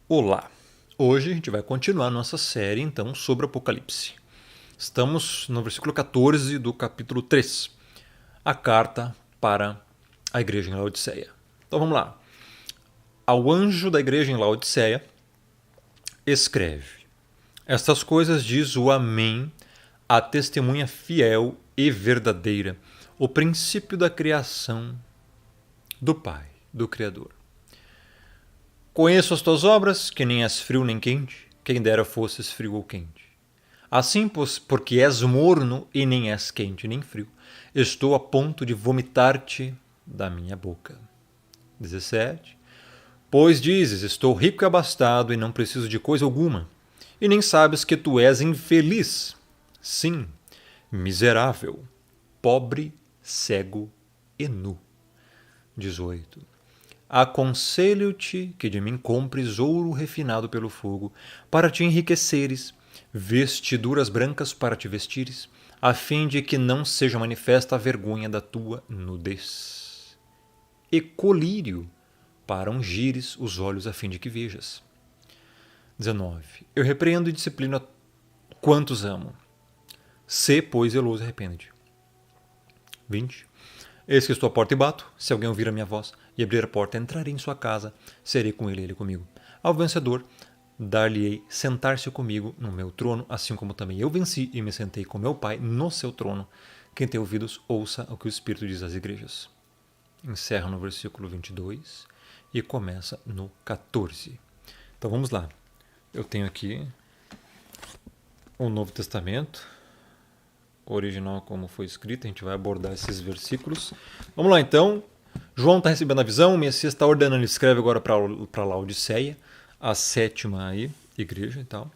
Olá! Hoje a gente vai continuar nossa série então sobre Apocalipse. Estamos no versículo 14 do capítulo 3, a carta para a igreja em Laodiceia. Então vamos lá. Ao anjo da igreja em Laodiceia, escreve: Estas coisas diz o Amém, a testemunha fiel e verdadeira, o princípio da criação do Pai, do Criador. Conheço as tuas obras, que nem és frio nem quente, quem dera fosses frio ou quente. Assim, porque és morno e nem és quente nem frio, estou a ponto de vomitar-te da minha boca. 17. Pois dizes, estou rico e abastado e não preciso de coisa alguma, e nem sabes que tu és infeliz, sim, miserável, pobre, cego e nu. 18. Aconselho-te que de mim compres ouro refinado pelo fogo, para te enriqueceres, vestiduras brancas para te vestires, a fim de que não seja manifesta a vergonha da tua nudez. E colírio, para ungires os olhos a fim de que vejas. 19. Eu repreendo e disciplino a quantos amo. Sê, pois, zeloso e arrepende-te. 20. Eis que estou à porta e bato. Se alguém ouvir a minha voz e abrir a porta, entrarei em sua casa, serei com ele e ele comigo. Ao vencedor, dar-lhe-ei sentar-se comigo no meu trono, assim como também eu venci e me sentei com meu Pai no seu trono. Quem tem ouvidos, ouça o que o Espírito diz às igrejas. Encerra no versículo 22 e começa no 14. Então vamos lá. Eu tenho aqui o Novo Testamento original como foi escrito, a gente vai abordar esses versículos. Vamos lá então. João está recebendo a visão, o Messias está ordenando, ele escreve agora para Laodiceia, a sétima aí, igreja e tal.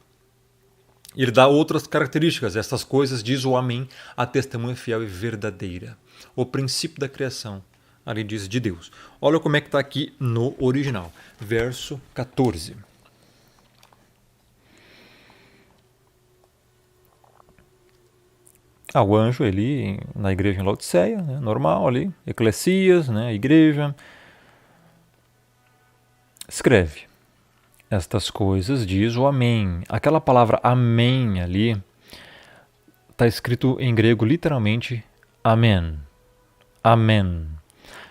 E ele dá outras características, essas coisas diz o Amém, a testemunha fiel e verdadeira, o princípio da criação, ali diz de Deus. Olha como é que está aqui no original, verso 14. O anjo ali na igreja em Laodiceia, né, normal ali, eclesias, né, igreja, escreve: Estas coisas diz o Amém. Aquela palavra Amém ali está escrito em grego literalmente Amém. Amém.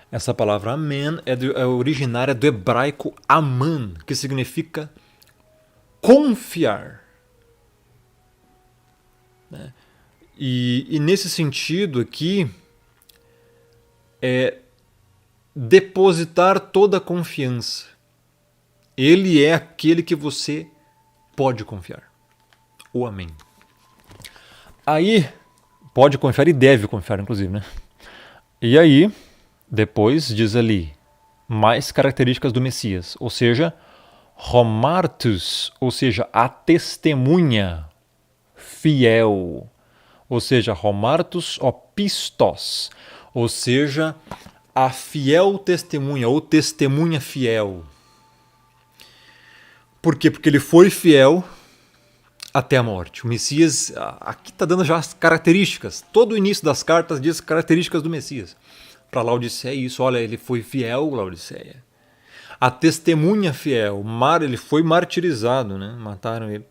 Essa palavra Amém é originária do hebraico Aman, que significa confiar. Né? E nesse sentido aqui, é depositar toda a confiança. Ele é aquele que você pode confiar. O Amém. Aí, pode confiar e deve confiar, inclusive, né? E aí, depois diz ali, mais características do Messias, ou seja, Homartus, ou seja, a testemunha fiel. Ou seja, Homartus opistos, ou seja, a fiel testemunha, ou testemunha fiel. Por quê? Porque ele foi fiel até a morte. O Messias, aqui está dando já as características. Todo o início das cartas diz características do Messias. Para Laodiceia, isso, olha, ele foi fiel, Laodiceia. A testemunha fiel, ele foi martirizado, né? Mataram ele.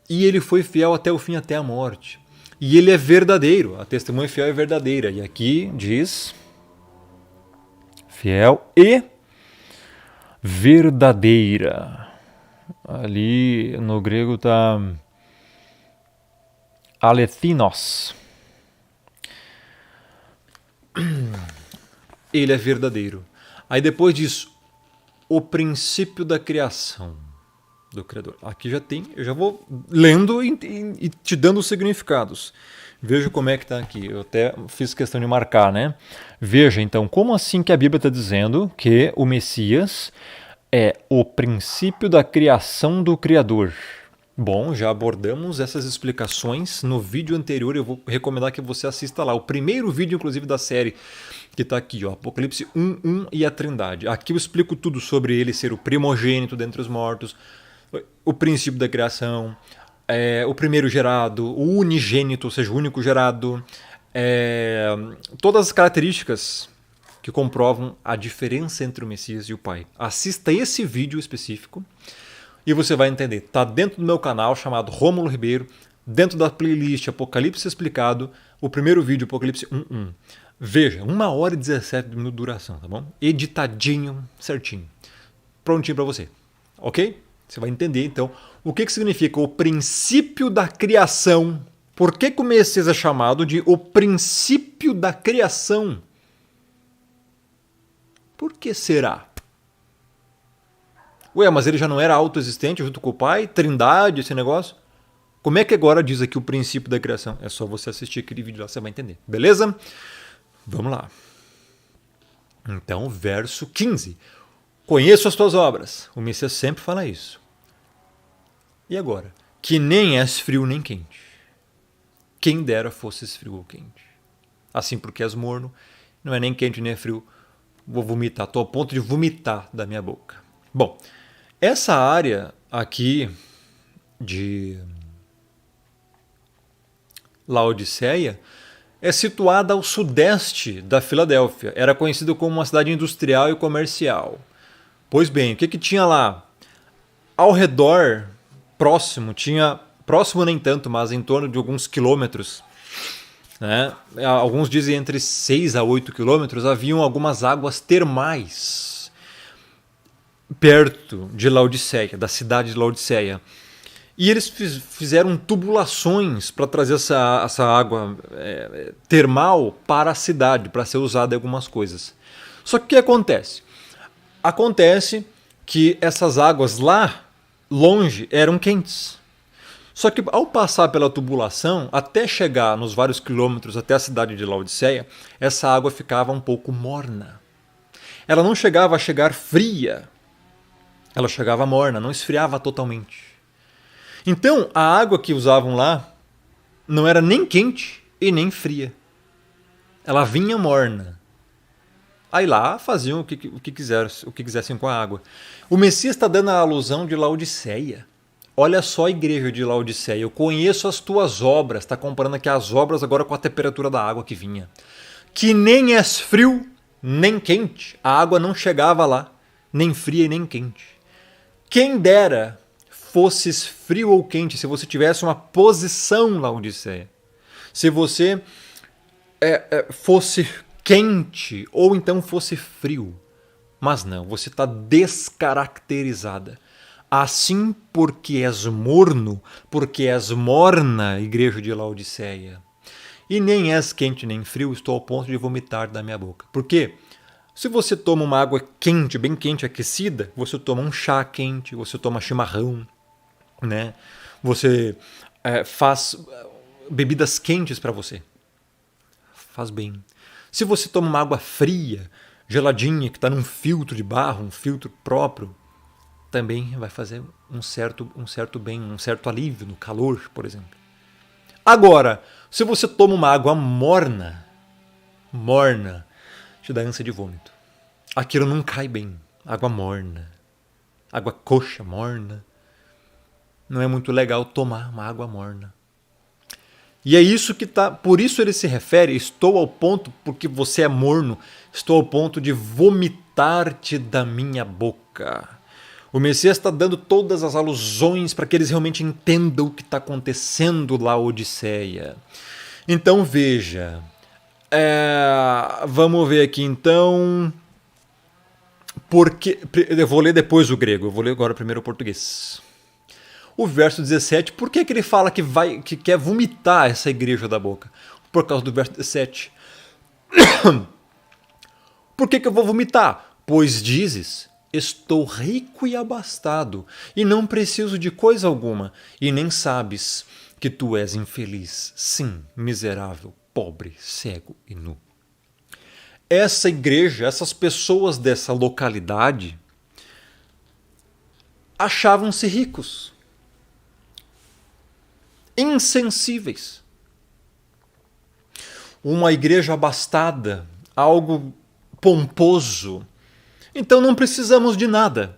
E ele foi fiel até o fim, até a morte. E ele é verdadeiro, a testemunha fiel é verdadeira. E aqui diz fiel e verdadeira. Ali no grego está alethinos. Ele é verdadeiro. Aí depois diz o princípio da criação do Criador. Aqui já tem, eu já vou lendo e te dando os significados. Veja como é que está aqui. Eu até fiz questão de marcar, né? Veja, então, como assim que a Bíblia está dizendo que o Messias é o princípio da criação do Criador? Bom, já abordamos essas explicações no vídeo anterior. Eu vou recomendar que você assista lá. O primeiro vídeo, inclusive, da série, que está aqui, ó, Apocalipse 1:1 e a Trindade. Aqui eu explico tudo sobre ele ser o primogênito dentre os mortos, o princípio da criação, o primeiro gerado, o unigênito, ou seja, o único gerado, todas as características que comprovam a diferença entre o Messias e o Pai. Assista esse vídeo específico e você vai entender. Está dentro do meu canal chamado Rômulo Ribeiro, dentro da playlist Apocalipse Explicado, o primeiro vídeo, Apocalipse 1.1. Veja, 1h e 17 minutos de duração, tá bom? Editadinho, certinho. Prontinho para você, ok? Você vai entender, então, o que significa o princípio da criação. Por que o Messias é chamado de o princípio da criação? Por que será? Ué, mas ele já não era autoexistente junto com o Pai? Trindade, esse negócio? Como é que agora diz aqui o princípio da criação? É só você assistir aquele vídeo lá, você vai entender. Beleza? Vamos lá. Então, verso 15. Conheço as tuas obras. O Messias sempre fala isso. E agora? Que nem és frio nem quente. Quem dera fosses frio ou quente. Assim porque és morno, não é nem quente nem frio. Vou vomitar, estou a ponto de vomitar da minha boca. Bom, essa área aqui de Laodiceia é situada ao sudeste da Filadélfia. Era conhecido como uma cidade industrial e comercial. Pois bem, o que tinha lá? Ao redor, próximo nem tanto, mas em torno de alguns quilômetros, né? Alguns dizem entre 6 a 8 quilômetros, haviam algumas águas termais perto de Laodiceia, da cidade de Laodiceia. E eles fizeram tubulações para trazer essa água termal para a cidade, para ser usada em algumas coisas. Só que o que acontece? Acontece que essas águas lá, longe, eram quentes. Só que ao passar pela tubulação, até chegar nos vários quilômetros até a cidade de Laodiceia, essa água ficava um pouco morna. Ela não chegava a chegar fria, ela chegava morna, não esfriava totalmente. Então, a água que usavam lá não era nem quente e nem fria. Ela vinha morna. Aí lá faziam o que quisessem com a água. O Messias está dando a alusão de Laodiceia. Olha só a igreja de Laodiceia. Eu conheço as tuas obras. Está comparando aqui as obras agora com a temperatura da água que vinha. Que nem és frio, nem quente. A água não chegava lá, nem fria e nem quente. Quem dera fosses frio ou quente, se você tivesse uma posição Laodiceia. Se você fosse quente ou então fosse frio. Mas não, você está descaracterizada. Assim porque és morno, porque és morna, igreja de Laodiceia. E nem és quente nem frio, estou ao ponto de vomitar da minha boca. Por quê? Se você toma uma água quente, bem quente, aquecida, você toma um chá quente, você toma chimarrão, né? Você faz bebidas quentes para você. Faz bem. Se você toma uma água fria, geladinha, que está num filtro de barro, um filtro próprio, também vai fazer um certo bem, um certo alívio no calor, por exemplo. Agora, se você toma uma água morna, te dá ânsia de vômito. Aquilo não cai bem. Água morna, água coxa morna. Não é muito legal tomar uma água morna. E é isso que tá. Por isso ele se refere, estou ao ponto, porque você é morno, estou ao ponto de vomitar-te da minha boca. O Messias está dando todas as alusões para que eles realmente entendam o que está acontecendo lá, Odisseia. Então veja. Vamos ver aqui então. Porque eu vou ler depois o grego, eu vou ler agora primeiro o português. O verso 17, por que ele fala que quer vomitar essa igreja da boca? Por causa do verso 17. Por que eu vou vomitar? Pois dizes, estou rico e abastado, e não preciso de coisa alguma, e nem sabes que tu és infeliz, sim, miserável, pobre, cego e nu. Essa igreja, essas pessoas dessa localidade, achavam-se ricos, insensíveis. Uma igreja abastada, algo pomposo. Então não precisamos de nada.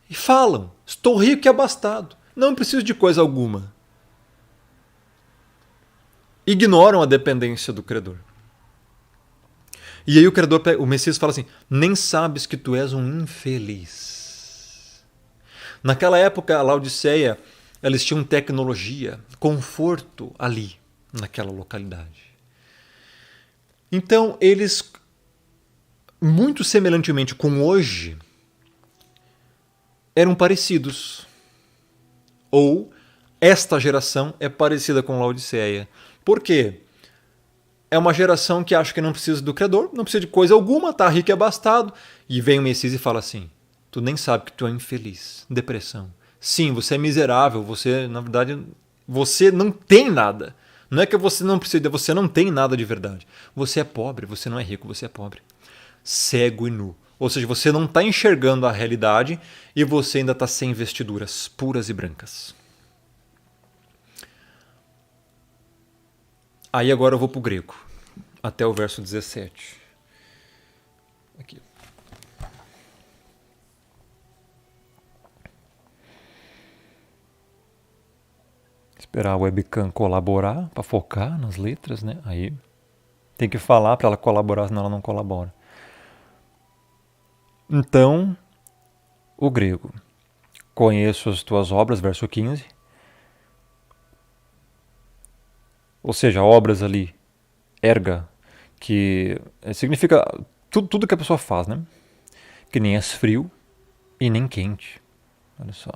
E falam, estou rico e abastado, não preciso de coisa alguma. Ignoram a dependência do credor. E aí o Criador, o Messias fala assim, nem sabes que tu és um infeliz. Naquela época, a Laodiceia, eles tinham tecnologia, conforto ali, naquela localidade. Então, eles, muito semelhantemente com hoje, eram parecidos. Ou esta geração é parecida com Laodiceia. Por quê? É uma geração que acha que não precisa do Criador, não precisa de coisa alguma, tá rico e abastado. E vem o Messias e fala assim, tu nem sabe que tu é infeliz, depressão. Sim, você é miserável, você, na verdade, você não tem nada. Não é que você não precisa, você não tem nada de verdade. Você é pobre, você não é rico, você é pobre. Cego e nu. Ou seja, você não está enxergando a realidade e você ainda está sem vestiduras puras e brancas. Aí agora eu vou para o grego, até o verso 17. Aqui. Esperar a webcam colaborar para focar nas letras, né? Aí tem que falar para ela colaborar, senão ela não colabora. Então, o grego. Conheço as tuas obras, verso 15. Ou seja, obras ali, erga, que significa tudo que a pessoa faz, né? Que nem és frio e nem quente. Olha só.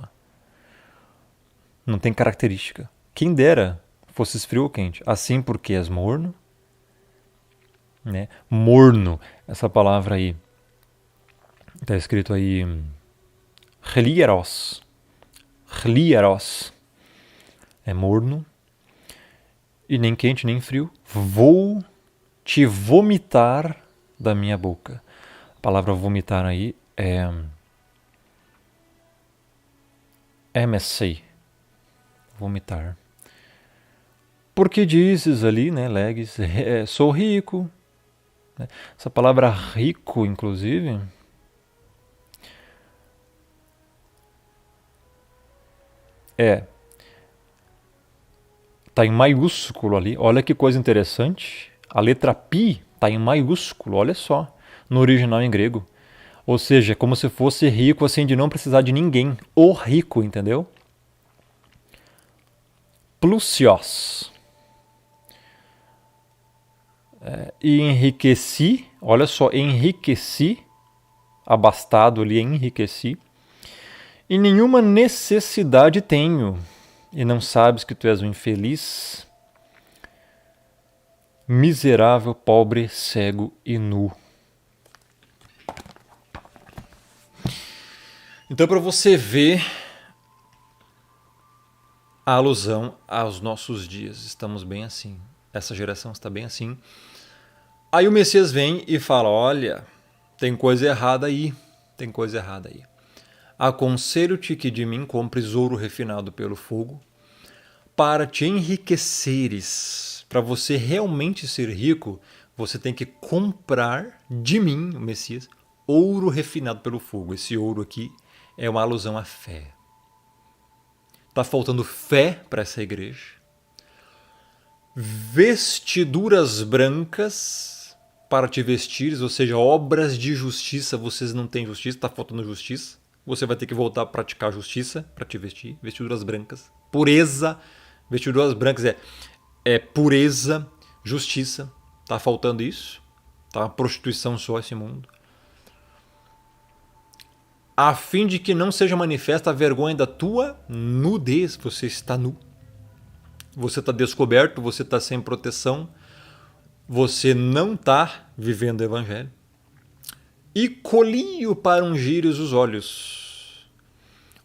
Não tem característica. Quem dera fosses frio ou quente. Assim porque és morno, né? Morno, essa palavra aí, está escrito aí, chlieros. Chlieros. É morno. E nem quente nem frio. Vou te vomitar da minha boca. A palavra vomitar aí é emessei, vomitar. Porque dizes ali, né, leges, sou rico. Essa palavra rico, inclusive, tá em maiúsculo ali. Olha que coisa interessante. A letra pi tá em maiúsculo, olha só, no original em grego. Ou seja, como se fosse rico assim de não precisar de ninguém. O rico, entendeu? Plusios. E enriqueci, olha só, enriqueci, abastado ali, enriqueci. E nenhuma necessidade tenho. E não sabes que tu és um infeliz, miserável, pobre, cego e nu. Então, para você ver a alusão aos nossos dias, estamos bem assim. Essa geração está bem assim. Aí o Messias vem e fala, olha, tem coisa errada aí, tem coisa errada aí. Aconselho-te que de mim compres ouro refinado pelo fogo, para te enriqueceres. Para você realmente ser rico, você tem que comprar de mim, o Messias, ouro refinado pelo fogo. Esse ouro aqui é uma alusão à fé. Está faltando fé para essa igreja. Vestiduras brancas para te vestires, ou seja, obras de justiça. Vocês não têm justiça, está faltando justiça. Você vai ter que voltar a praticar justiça para te vestir. Vestiduras brancas. Pureza. Vestiduras brancas é pureza, justiça. Está faltando isso. Tá prostituição só esse mundo. A fim de que não seja manifesta a vergonha da tua nudez. Você está nu. Você está descoberto, você está sem proteção. Você não está vivendo o evangelho. E colírio para ungires os olhos.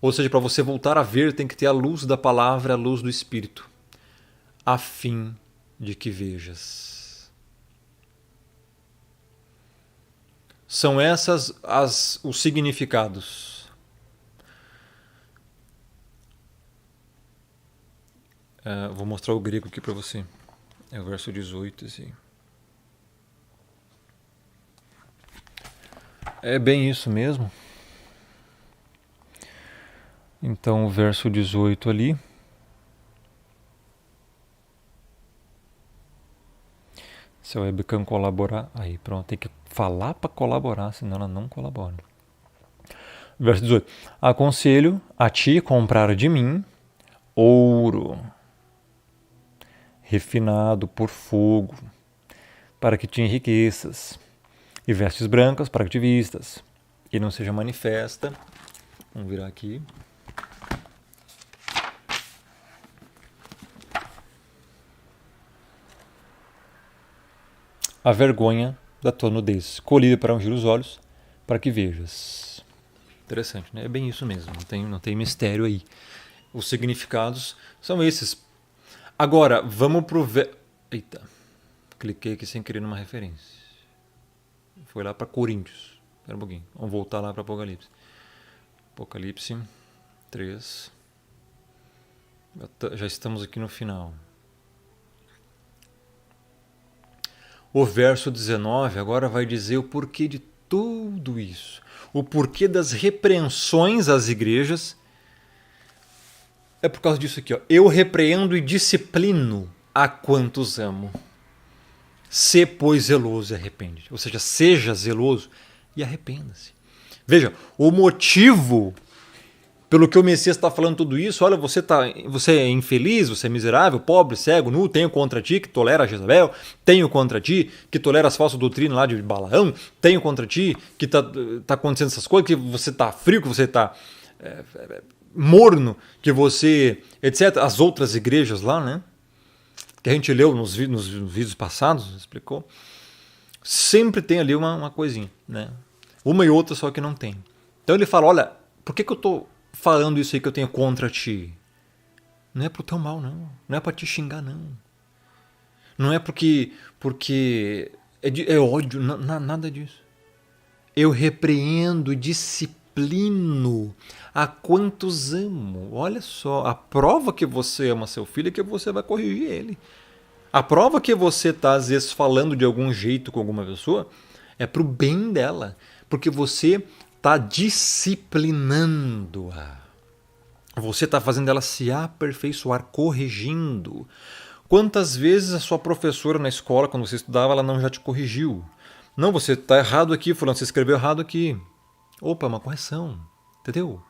Ou seja, para você voltar a ver, tem que ter a luz da palavra, a luz do Espírito, a fim de que vejas. São essas os significados. Vou mostrar o grego aqui para você. É o verso 18, assim. É bem isso mesmo. Então, o verso 18 ali Se a webcam colaborar, aí pronto, tem que falar para colaborar, senão ela não colabora. Verso 18. Aconselho a ti comprar de mim ouro refinado por fogo, para que te enriqueças, e vestes brancas para que te vistas, e não seja manifesta. Vamos virar aqui. A vergonha da tua nudez, colhida para ungir os olhos, para que vejas. Interessante, né? É bem isso mesmo, não tem mistério aí. Os significados são esses. Agora, vamos pro... Eita, cliquei aqui sem querer numa referência. Foi lá para Coríntios. Espera um pouquinho, vamos voltar lá para Apocalipse. Apocalipse 3. Já estamos aqui no final. O verso 19 agora vai dizer o porquê de tudo isso. O porquê das repreensões às igrejas. É por causa disso aqui, ó. Eu repreendo e disciplino a quantos amo. Se, pois, zeloso e arrepende. Ou seja, seja zeloso e arrependa-se. Veja, o motivo pelo que o Messias está falando tudo isso, olha, você é infeliz, você é miserável, pobre, cego, nu, tenho contra ti que tolera Jezabel, tenho contra ti que tolera as falsas doutrinas lá de Balaão, tenho contra ti que tá acontecendo essas coisas, que você está frio, que você está morno, que você, etc. As outras igrejas lá, né? Que a gente leu nos vídeos passados, explicou. Sempre tem ali uma coisinha, né? Uma e outra só que não tem. Então ele fala, olha, por que eu estou falando isso aí que eu tenho contra ti? Não é pro teu mal, não. Não é para te xingar, não. Não é porque é ódio, nada disso. Eu repreendo e disciplino a quantos amo. Olha só, a prova que você ama seu filho é que você vai corrigir ele. A prova que você está, às vezes, falando de algum jeito com alguma pessoa é pro bem dela. Porque você está disciplinando-a. Você está fazendo ela se aperfeiçoar, corrigindo. Quantas vezes a sua professora na escola, quando você estudava, ela não já te corrigiu? Não, você está errado aqui, fulano, você escreveu errado aqui. Opa, uma correção. Entendeu?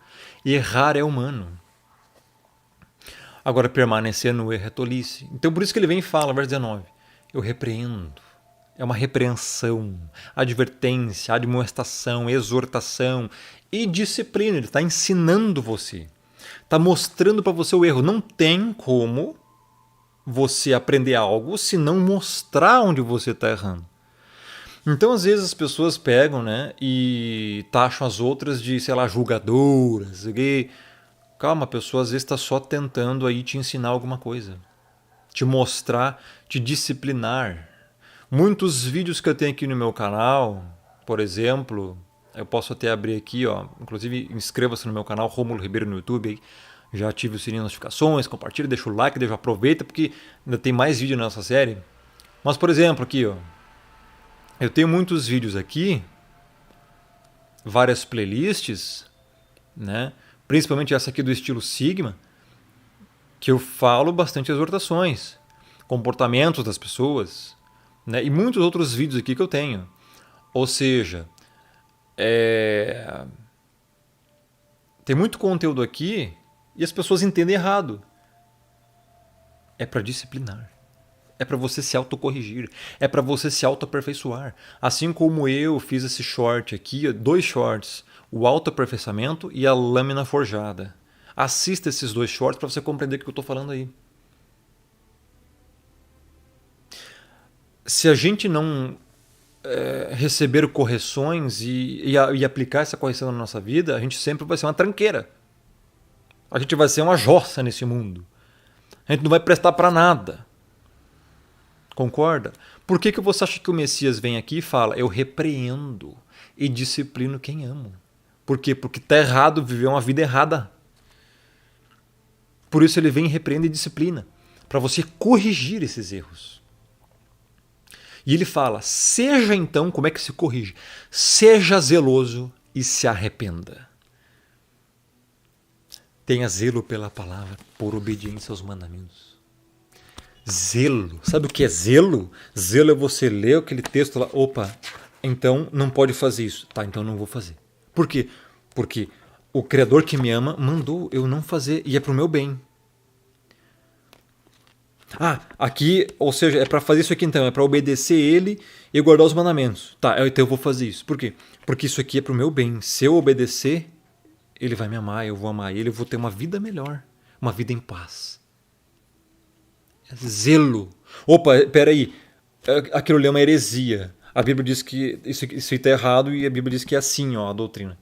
Errar é humano. Agora, permanecer no erro é tolice. Então, por isso que ele vem e fala, verso 19. Eu repreendo. É uma repreensão, advertência, admoestação, exortação e disciplina. Ele está ensinando você. Está mostrando para você o erro. Não tem como você aprender algo se não mostrar onde você está errando. Então, às vezes, as pessoas pegam, né, e taxam as outras de, sei lá, julgadoras. Calma, a pessoa às vezes está só tentando aí te ensinar alguma coisa. Te mostrar, te disciplinar. Muitos vídeos que eu tenho aqui no meu canal, por exemplo, eu posso até abrir aqui, ó, inclusive inscreva-se no meu canal, Rômulo Ribeiro no YouTube, aí. Já ative o sininho de notificações, compartilha, deixa o like, aproveita, porque ainda tem mais vídeo na nossa série. Mas, por exemplo, aqui, ó, eu tenho muitos vídeos aqui, várias playlists, né? Principalmente essa aqui do estilo Sigma, que eu falo bastante exortações, comportamentos das pessoas, né? E muitos outros vídeos aqui que eu tenho. Ou seja, tem muito conteúdo aqui e as pessoas entendem errado. É para disciplinar. É para você se autocorrigir. É para você se autoaperfeiçoar. Assim como eu fiz esse short aqui, 2 shorts, o autoaperfeiçoamento e a lâmina forjada. Assista esses 2 shorts para você compreender o que eu estou falando aí. Se a gente não receber correções e aplicar essa correção na nossa vida, a gente sempre vai ser uma tranqueira. A gente vai ser uma jossa nesse mundo. A gente não vai prestar para nada. Concorda? Por que você acha que o Messias vem aqui e fala, eu repreendo e disciplino quem amo? Por quê? Porque está errado viver uma vida errada. Por isso ele vem, repreende e disciplina, para você corrigir esses erros. E ele fala, seja então, como é que se corrige? Seja zeloso e se arrependa. Tenha zelo pela palavra, por obediência aos mandamentos. Zelo. Sabe o que é zelo? Zelo é você ler aquele texto lá. Opa, então não pode fazer isso. Tá, então não vou fazer. Por quê? Porque o Criador que me ama mandou eu não fazer e é pro meu bem. Ah, aqui, ou seja, é para fazer isso aqui então, é para obedecer ele e guardar os mandamentos. Tá, então eu vou fazer isso. Por quê? Porque isso aqui é pro meu bem. Se eu obedecer, ele vai me amar, eu vou amar ele, eu vou ter uma vida melhor, uma vida em paz. Zelo. Opa, peraí, aquilo ali é uma heresia. A Bíblia diz que isso está errado e a Bíblia diz que é assim, ó, a doutrina.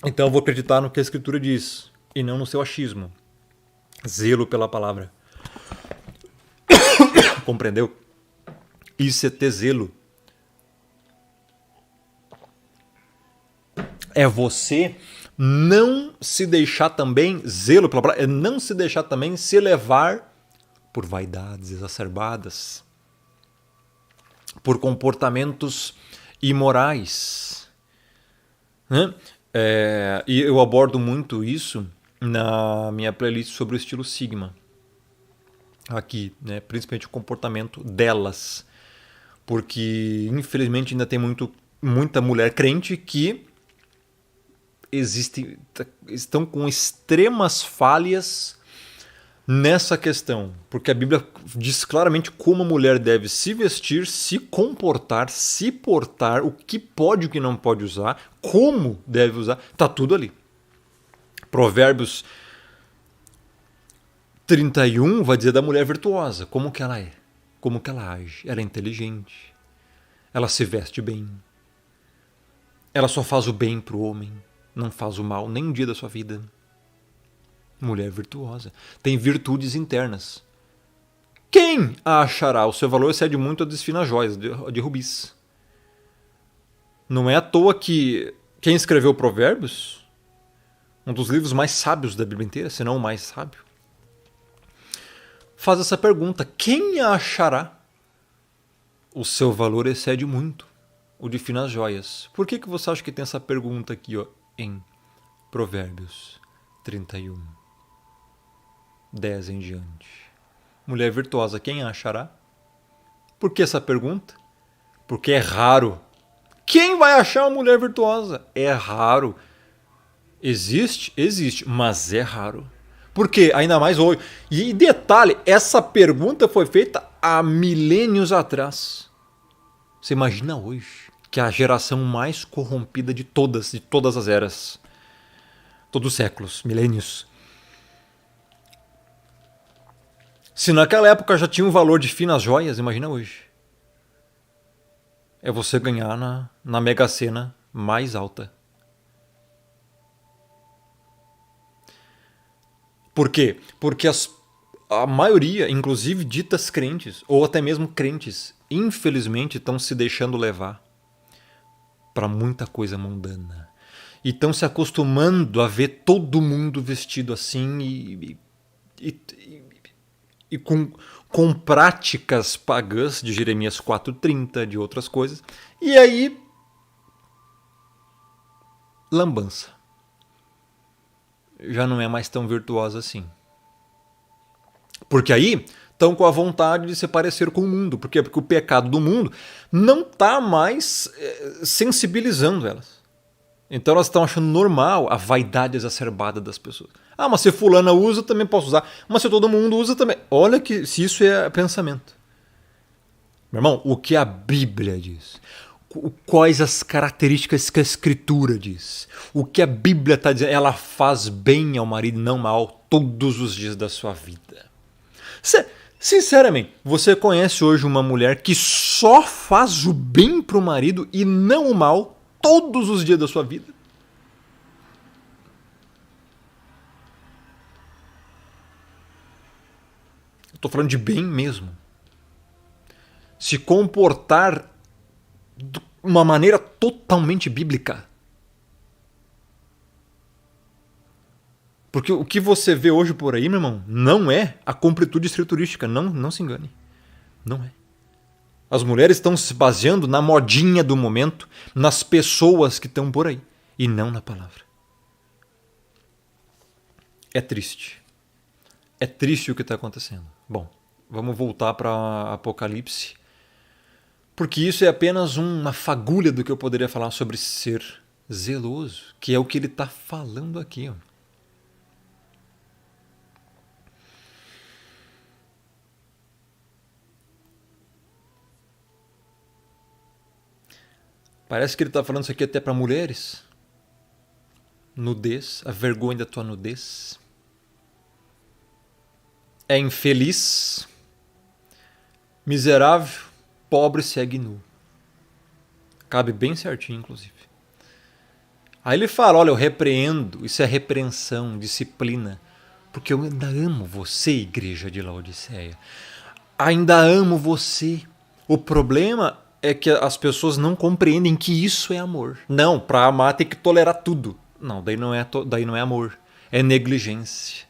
Então eu vou acreditar no que a Escritura diz e não no seu achismo. Zelo pela palavra. Compreendeu? Isso é ter zelo. É você não se deixar também, zelo pela palavra, é não se deixar também se levar por vaidades exacerbadas, por comportamentos imorais. Né? E eu abordo muito isso na minha playlist sobre o estilo Sigma. Aqui, né? Principalmente o comportamento delas. Porque, infelizmente, ainda tem muita mulher crente que estão com extremas falhas nessa questão. Porque a Bíblia diz claramente como a mulher deve se vestir, se comportar, se portar, o que pode e o que não pode usar, como deve usar, está tudo ali. Provérbios 31 vai dizer da mulher virtuosa, como que ela é, como que ela age. Ela é inteligente, ela se veste bem, ela só faz o bem para o homem, não faz o mal nem um dia da sua vida. Mulher virtuosa, tem virtudes internas. Quem a achará? O seu valor excede muito a das finas joias, de rubis. Não é à toa que quem escreveu Provérbios, um dos livros mais sábios da Bíblia inteira, se não o mais sábio, faz essa pergunta: quem a achará? O seu valor excede muito o de finas joias. Por que você acha que tem essa pergunta aqui, ó, em Provérbios 31, 10 em diante? Mulher virtuosa, quem a achará? Por que essa pergunta? Porque é raro. Quem vai achar uma mulher virtuosa? É raro. Existe? Existe, mas é raro. Por quê? Ainda mais hoje. E detalhe, essa pergunta foi feita há milênios atrás. Você imagina hoje, que é a geração mais corrompida de todas as eras. Todos os séculos, milênios. Se naquela época já tinha um valor de finas joias, imagina hoje. É você ganhar na Mega Sena mais alta. Por quê? Porque a maioria, inclusive ditas crentes, ou até mesmo crentes, infelizmente estão se deixando levar para muita coisa mundana. E estão se acostumando a ver todo mundo vestido assim e com práticas pagãs de Jeremias 4,30, de outras coisas. E aí, lambança. Já não é mais tão virtuosa assim. Porque aí estão com a vontade de se parecer com o mundo. Por quê? Porque o pecado do mundo não está mais sensibilizando elas. Então elas estão achando normal a vaidade exacerbada das pessoas. Ah, mas se fulana usa, também posso usar. Mas se todo mundo usa, também. Olha que se isso é pensamento. Meu irmão, o que a Bíblia diz? Quais as características que a Escritura diz? O que a Bíblia está dizendo? Ela faz bem ao marido, não mal, todos os dias da sua vida. Sinceramente, você conhece hoje uma mulher que só faz o bem para o marido e não o mal todos os dias da sua vida? Estou falando de bem mesmo. Se comportar de uma maneira totalmente bíblica. Porque o que você vê hoje por aí, meu irmão, não é a completude escriturística. Não se engane. Não é. As mulheres estão se baseando na modinha do momento, nas pessoas que estão por aí, e não na palavra. É triste. É triste o que está acontecendo. Bom, vamos voltar para Apocalipse, porque isso é apenas uma fagulha do que eu poderia falar sobre ser zeloso, que é o que ele está falando aqui. Ó. Parece que ele está falando isso aqui até para mulheres. Nudez, a vergonha da tua nudez. É infeliz, miserável, pobre, segue nu. Cabe bem certinho, inclusive. Aí ele fala, olha, eu repreendo, isso é repreensão, disciplina, porque eu ainda amo você, igreja de Laodiceia. Ainda amo você. O problema é que as pessoas não compreendem que isso é amor. Não, para amar tem que tolerar tudo. Não, daí não é amor. É negligência.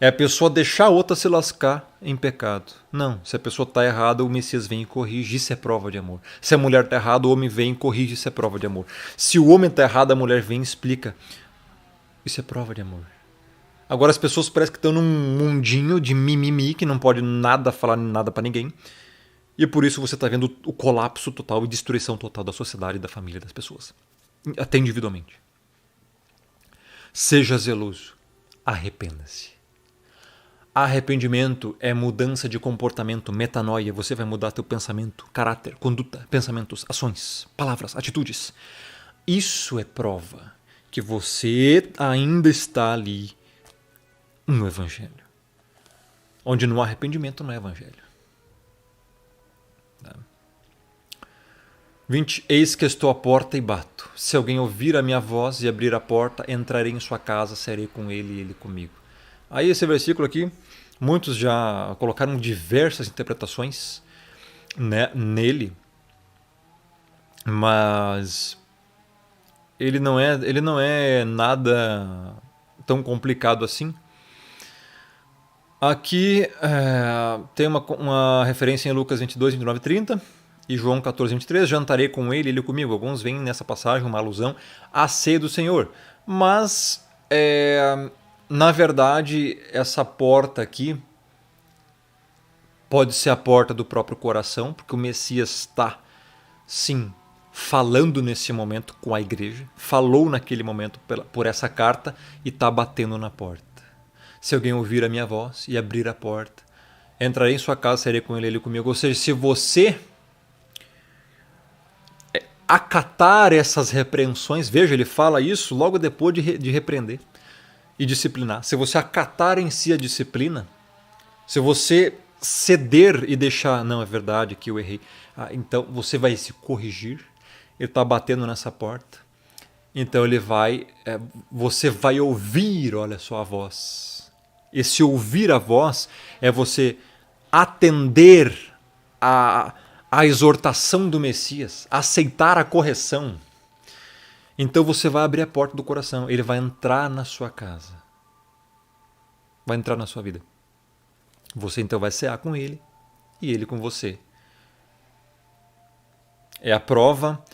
É a pessoa deixar a outra se lascar em pecado. Não, se a pessoa está errada, o Messias vem e corrige, isso é prova de amor. Se a mulher está errada, o homem vem e corrige, isso é prova de amor. Se o homem está errado, a mulher vem e explica, isso é prova de amor. Agora as pessoas parecem que estão num mundinho de mimimi, que não pode nada falar nada para ninguém. E por isso você está vendo o colapso total e destruição total da sociedade e da família das pessoas. Até individualmente. Seja zeloso. Arrependa-se. Arrependimento é mudança de comportamento, metanoia. Você vai mudar teu pensamento, caráter, conduta, pensamentos, ações, palavras, atitudes. Isso é prova que você ainda está ali no Evangelho. Onde não há arrependimento, não é Evangelho. 20. Eis que estou à porta e bato. Se alguém ouvir a minha voz e abrir a porta, entrarei em sua casa, serei com ele e ele comigo. Aí esse versículo aqui, muitos já colocaram diversas interpretações, né, nele, mas ele não é nada tão complicado assim. Aqui tem uma referência em Lucas 22, 29 e 30 e João 14, 23. Jantarei com ele, ele comigo. Alguns veem nessa passagem uma alusão à ceia do Senhor. Mas, na verdade, essa porta aqui pode ser a porta do próprio coração, porque o Messias está, sim, falando nesse momento com a igreja. Falou naquele momento por essa carta e está batendo na porta. Se alguém ouvir a minha voz e abrir a porta, entrarei em sua casa, serei com ele, ele comigo. Ou seja, se você acatar essas repreensões, veja, ele fala isso logo depois de repreender e disciplinar. Se você acatar em si a disciplina, se você ceder e deixar, não, é verdade que eu errei, então você vai se corrigir, ele está batendo nessa porta, então você vai ouvir, olha só, a voz. Esse ouvir a voz é você atender a exortação do Messias, aceitar a correção. Então você vai abrir a porta do coração, ele vai entrar na sua casa, vai entrar na sua vida. Você então vai cear com ele e ele com você. É a prova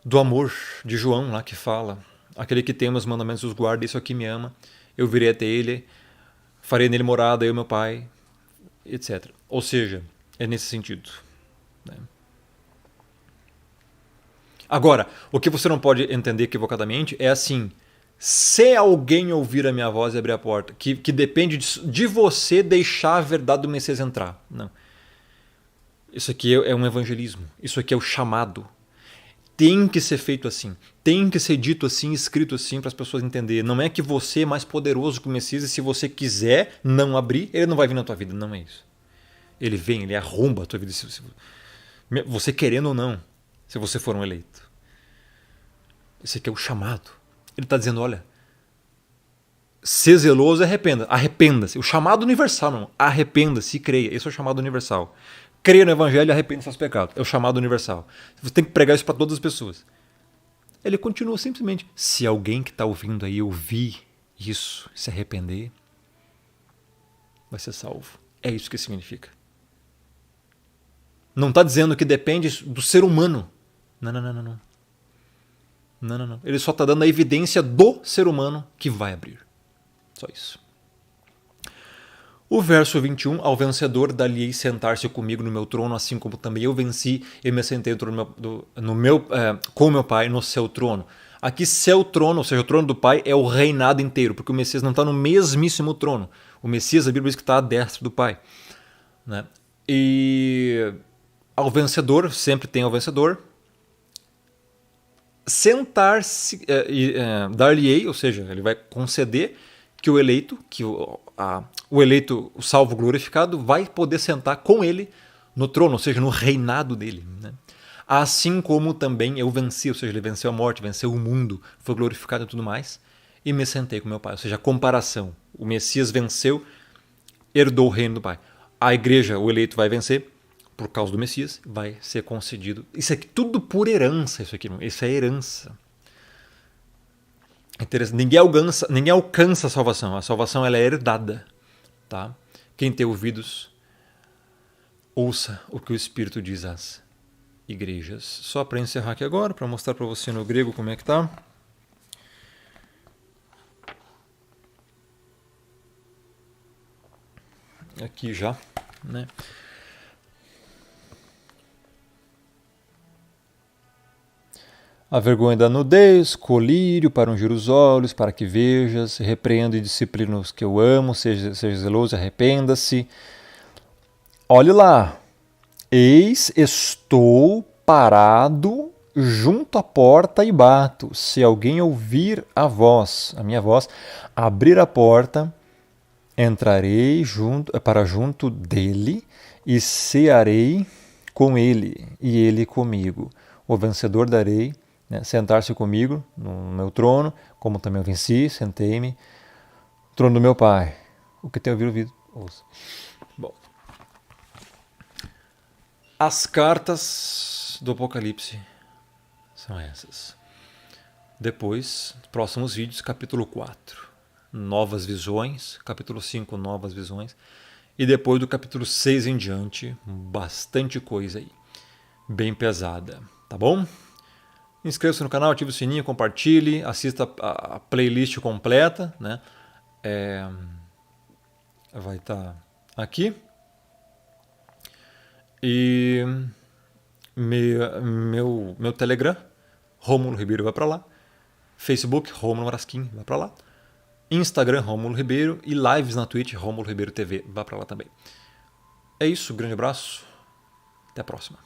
do amor de João lá que fala: aquele que tem meus mandamentos os guarda, isso aqui me ama, eu virei até ele, farei nele morada, eu e meu pai, etc. Ou seja, é nesse sentido. Né? Agora, o que você não pode entender equivocadamente é assim: se alguém ouvir a minha voz e abrir a porta, que depende de você deixar a verdade do Messias entrar. Não. Isso aqui é um evangelismo. Isso aqui é o chamado. Tem que ser feito assim. Tem que ser dito assim, escrito assim, para as pessoas entenderem. Não é que você é mais poderoso que o Messias e se você quiser não abrir, ele não vai vir na tua vida. Não é isso. Ele vem, ele arromba a tua vida. Você querendo ou não, se você for um eleito. Esse aqui é o chamado. Ele está dizendo, olha, ser zeloso, arrependa-se. O chamado universal, não. Arrependa-se e creia. Esse é o chamado universal. Creia no Evangelho e arrependa-se dos pecados. É o chamado universal. Você tem que pregar isso para todas as pessoas. Ele continua simplesmente. Se alguém que está ouvindo aí ouvir isso, se arrepender, vai ser salvo. É isso que significa. Não está dizendo que depende do ser humano. Não. Não, não, não. Ele só está dando a evidência do ser humano que vai abrir. Só isso. O verso 21, ao vencedor dali sentar-se comigo no meu trono, assim como também eu venci e me sentei com meu pai no seu trono. Aqui seu trono, ou seja, o trono do pai é o reinado inteiro, porque o Messias não está no mesmíssimo trono. O Messias, a Bíblia diz que está à destra do pai. Né? E ao vencedor, sempre tem ao vencedor, sentar-se, dar-lhe-ei, ou seja, ele vai conceder que o eleito, o eleito, o salvo glorificado, vai poder sentar com ele no trono, ou seja, no reinado dele. Né? Assim como também eu venci, ou seja, ele venceu a morte, venceu o mundo, foi glorificado e tudo mais, e me sentei com meu pai. Ou seja, a comparação. O Messias venceu, herdou o reino do pai. A igreja, o eleito vai vencer, por causa do Messias, vai ser concedido. Isso aqui tudo por herança, isso é herança. Ninguém alcança a salvação ela é herdada. Tá? Quem tem ouvidos, ouça o que o Espírito diz às igrejas. Só para encerrar aqui agora, para mostrar para você no grego como é que tá. Aqui já, né? A vergonha da nudez, colírio para ungir os olhos, para que vejas, repreendo e disciplino os que eu amo, seja zeloso, arrependa-se. Olhe lá, eis estou parado junto à porta e bato. Se alguém ouvir a minha voz, abrir a porta, entrarei para junto dele e cearei com ele e ele comigo. O vencedor darei, né, sentar-se comigo no meu trono, como também eu venci, sentei-me no trono do meu Pai. O que tem ouvido, ouça. Bom, as cartas do Apocalipse são essas. Depois, próximos vídeos, capítulo 4, novas visões, capítulo 5, novas visões, e depois do capítulo 6 em diante, bastante coisa aí, bem pesada, tá bom? Inscreva-se no canal, ative o sininho, compartilhe, assista a playlist completa, né? Vai estar aqui. E meu Telegram, Rômulo Ribeiro, vai para lá. Facebook, Rômulo Marasquim, vai para lá. Instagram, Rômulo Ribeiro. E lives na Twitch, Rômulo Ribeiro TV, vai para lá também. É isso, grande abraço. Até a próxima.